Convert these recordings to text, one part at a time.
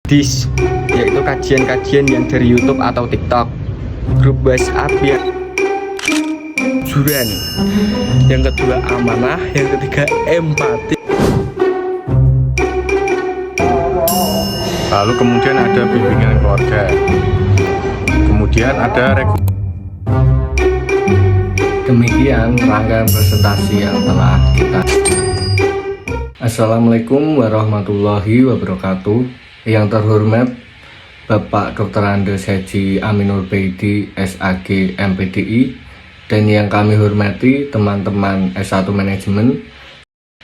Dis, yaitu kajian-kajian yang dari YouTube atau TikTok. Grup WhatsApp yang juran. Yang kedua amanah, yang ketiga empati. Lalu kemudian ada bimbingan keluarga. Kemudian ada Demikian rangkaian presentasi yang telah kita. Assalamualaikum warahmatullahi wabarakatuh. Yang terhormat Bapak Dr. Andes Haji Aminur Beidi SAG MPDI dan yang kami hormati teman-teman S1 Manajemen.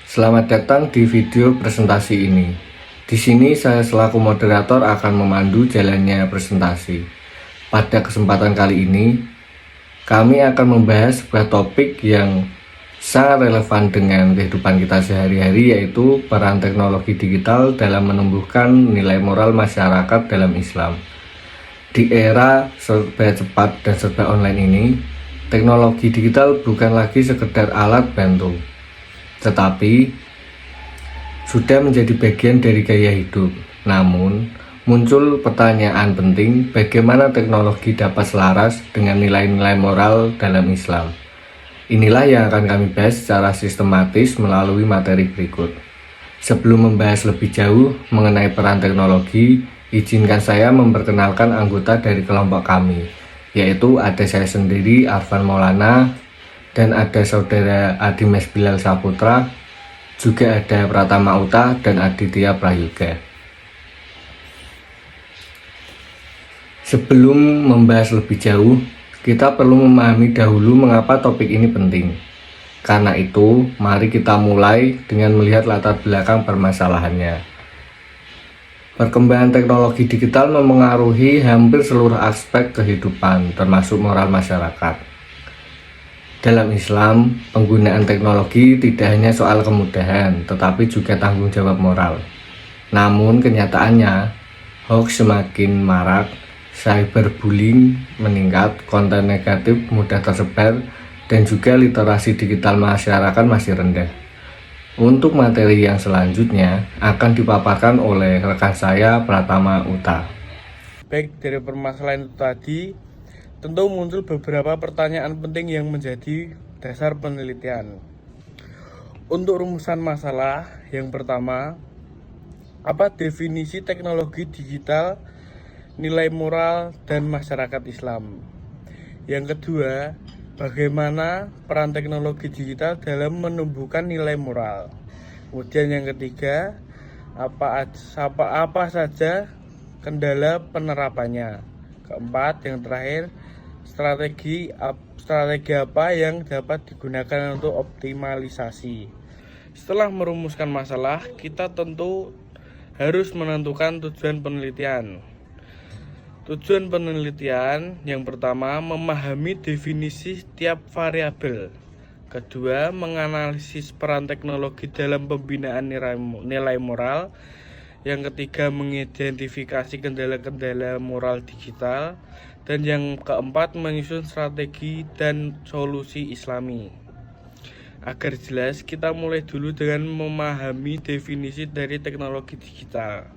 Selamat datang di video presentasi ini. Di sini saya selaku moderator akan memandu jalannya presentasi. Pada kesempatan kali ini, kami akan membahas sebuah topik yang sangat relevan dengan kehidupan kita sehari-hari, yaitu peran teknologi digital dalam menumbuhkan nilai moral masyarakat dalam Islam. Di era serba cepat dan serba online ini, teknologi digital bukan lagi sekedar alat bantu, tetapi sudah menjadi bagian dari gaya hidup. Namun, muncul pertanyaan penting, bagaimana teknologi dapat selaras dengan nilai-nilai moral dalam Islam. Inilah yang akan kami bahas secara sistematis melalui materi berikut. Sebelum membahas lebih jauh mengenai peran teknologi, izinkan saya memperkenalkan anggota dari kelompok kami, yaitu ada saya sendiri, Arfan Maulana, dan ada saudara Adimes Bilal Saputra, juga ada Pratama Uta dan Aditya Prayoga. Sebelum membahas lebih jauh, kita perlu memahami dahulu mengapa topik ini penting. Karena itu, mari kita mulai dengan melihat latar belakang permasalahannya. Perkembangan teknologi digital memengaruhi hampir seluruh aspek kehidupan, termasuk moral masyarakat. Dalam Islam, penggunaan teknologi tidak hanya soal kemudahan, tetapi juga tanggung jawab moral. Namun kenyataannya, hoax semakin marak, cyberbullying meningkat, konten negatif mudah tersebar, dan juga literasi digital masyarakat masih rendah. Untuk materi yang selanjutnya akan dipaparkan oleh rekan saya Pratama Uta. Baik, dari permasalahan itu tadi, tentu muncul beberapa pertanyaan penting yang menjadi dasar penelitian. Untuk rumusan masalah, yang pertama, apa definisi teknologi digital, nilai moral, dan masyarakat Islam? Yang kedua, bagaimana peran teknologi digital dalam menumbuhkan nilai moral? Kemudian yang ketiga, apa saja kendala penerapannya? Keempat, yang terakhir, strategi apa yang dapat digunakan untuk optimalisasi? Setelah merumuskan masalah, kita tentu harus menentukan tujuan penelitian. Tujuan penelitian yang pertama, memahami definisi setiap variabel. Kedua, menganalisis peran teknologi dalam pembinaan nilai moral. Yang ketiga, mengidentifikasi kendala-kendala moral digital. Dan yang keempat, menyusun strategi dan solusi Islami. Agar jelas, kita mulai dulu dengan memahami definisi dari teknologi digital.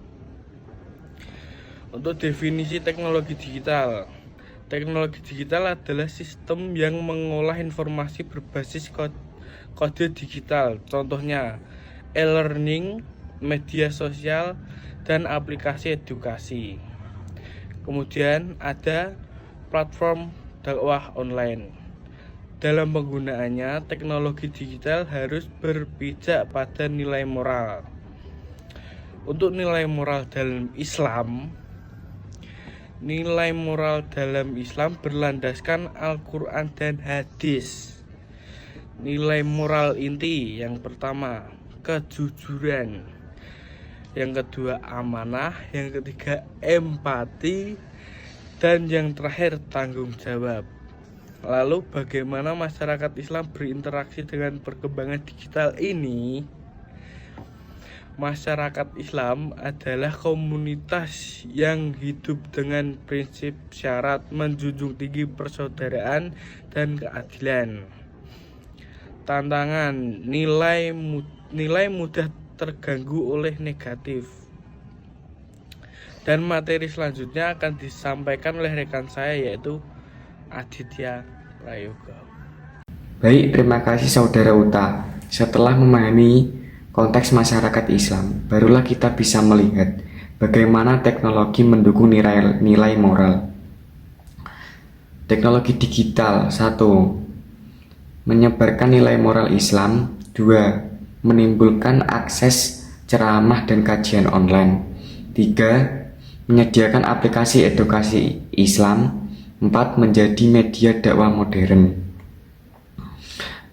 Untuk definisi teknologi digital, teknologi digital adalah sistem yang mengolah informasi berbasis kode digital. Contohnya, e-learning, media sosial, dan aplikasi edukasi. Kemudian ada platform dakwah online. Dalam penggunaannya, teknologi digital harus berpijak pada nilai moral. Untuk nilai moral dalam Islam, nilai moral dalam Islam berlandaskan Al-Quran dan hadis. Nilai moral inti yang pertama, kejujuran. Yang kedua, amanah. Yang ketiga, empati. Dan yang terakhir, tanggung jawab. Lalu bagaimana masyarakat Islam berinteraksi dengan perkembangan digital ini? Masyarakat Islam adalah komunitas yang hidup dengan prinsip syarat menjunjung tinggi persaudaraan dan keadilan. Tantangan, nilai mudah terganggu oleh negatif. Dan materi selanjutnya akan disampaikan oleh rekan saya yaitu Aditya Prayoga. Baik, terima kasih Saudara Uta. Setelah memahami konteks masyarakat Islam, barulah kita bisa melihat bagaimana teknologi mendukung nilai moral. Teknologi digital 1. Menyebarkan nilai moral Islam. 2. Menimbulkan akses ceramah dan kajian online. 3. Menyediakan aplikasi edukasi Islam. 4. Menjadi media dakwah modern.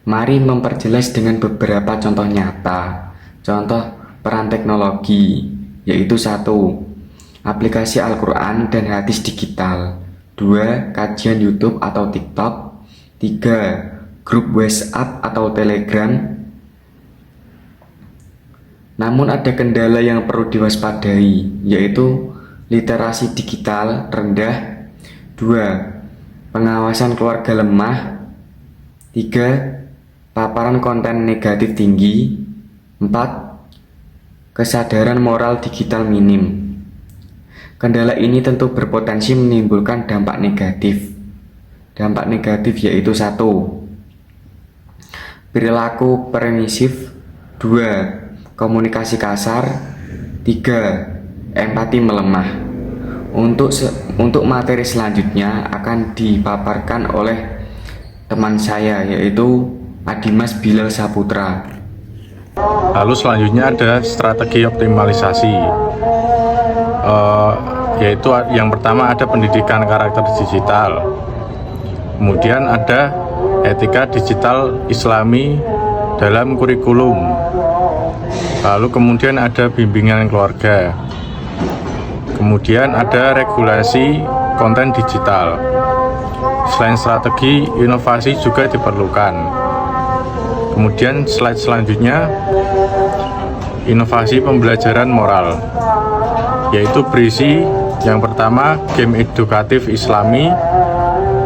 Mari memperjelas dengan beberapa contoh nyata. Contoh peran teknologi, yaitu 1. Aplikasi Al-Quran dan hadis digital. 2. Kajian YouTube atau TikTok. 3. Grup WhatsApp atau Telegram. Namun ada kendala yang perlu diwaspadai, yaitu literasi digital rendah. 2. Pengawasan keluarga lemah. 3. Paparan konten negatif tinggi. 4. Kesadaran moral digital minim. Kendala ini tentu berpotensi menimbulkan dampak negatif. Dampak negatif yaitu 1. Perilaku permisif. 2. Komunikasi kasar. 3. Empati melemah. Untuk materi selanjutnya akan dipaparkan oleh teman saya yaitu Adimas Bilal Saputra. Lalu selanjutnya ada strategi optimalisasi, yaitu yang pertama ada pendidikan karakter digital, kemudian ada etika digital Islami dalam kurikulum, lalu kemudian ada bimbingan keluarga, kemudian ada regulasi konten digital. Selain strategi, inovasi juga diperlukan. Kemudian slide selanjutnya, inovasi pembelajaran moral, yaitu berisi yang pertama game edukatif Islami,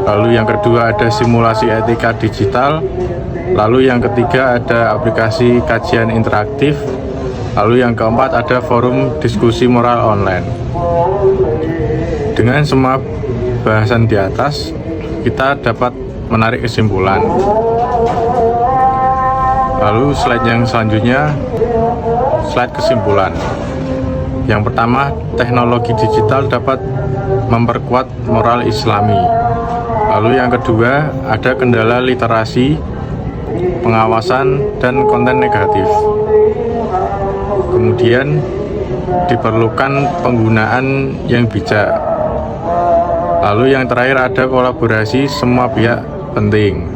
lalu yang kedua ada simulasi etika digital, lalu yang ketiga ada aplikasi kajian interaktif, lalu yang keempat ada forum diskusi moral online. Dengan semua bahasan di atas, kita dapat menarik kesimpulan. Lalu slide yang selanjutnya, slide kesimpulan. Yang pertama, teknologi digital dapat memperkuat moral Islami. Lalu yang kedua, ada kendala literasi, pengawasan, dan konten negatif. Kemudian diperlukan penggunaan yang bijak. Lalu yang terakhir ada kolaborasi semua pihak penting.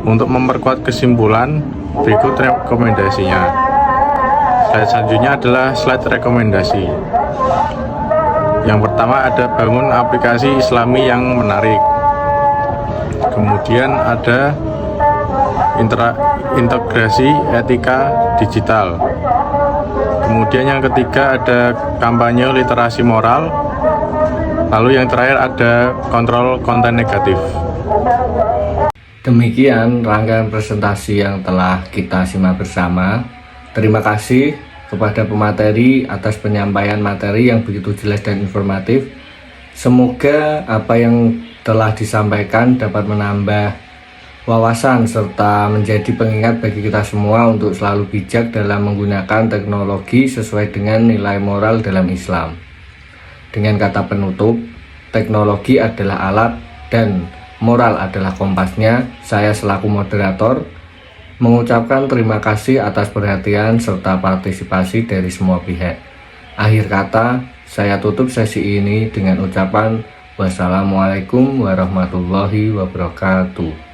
Untuk memperkuat kesimpulan, berikut rekomendasinya. Slide selanjutnya adalah slide rekomendasi. Yang pertama ada bangun aplikasi Islami yang menarik. Kemudian ada integrasi etika digital. Kemudian yang ketiga ada kampanye literasi moral. Lalu yang terakhir ada kontrol konten negatif. Demikian rangkaian presentasi yang telah kita simak bersama. Terima kasih kepada pemateri atas penyampaian materi yang begitu jelas dan informatif. Semoga apa yang telah disampaikan dapat menambah wawasan serta menjadi pengingat bagi kita semua untuk selalu bijak dalam menggunakan teknologi sesuai dengan nilai moral dalam Islam. Dengan kata penutup, teknologi adalah alat dan moral adalah kompasnya. Saya selaku moderator mengucapkan terima kasih atas perhatian serta partisipasi dari semua pihak. Akhir kata, saya tutup sesi ini dengan ucapan wassalamualaikum warahmatullahi wabarakatuh.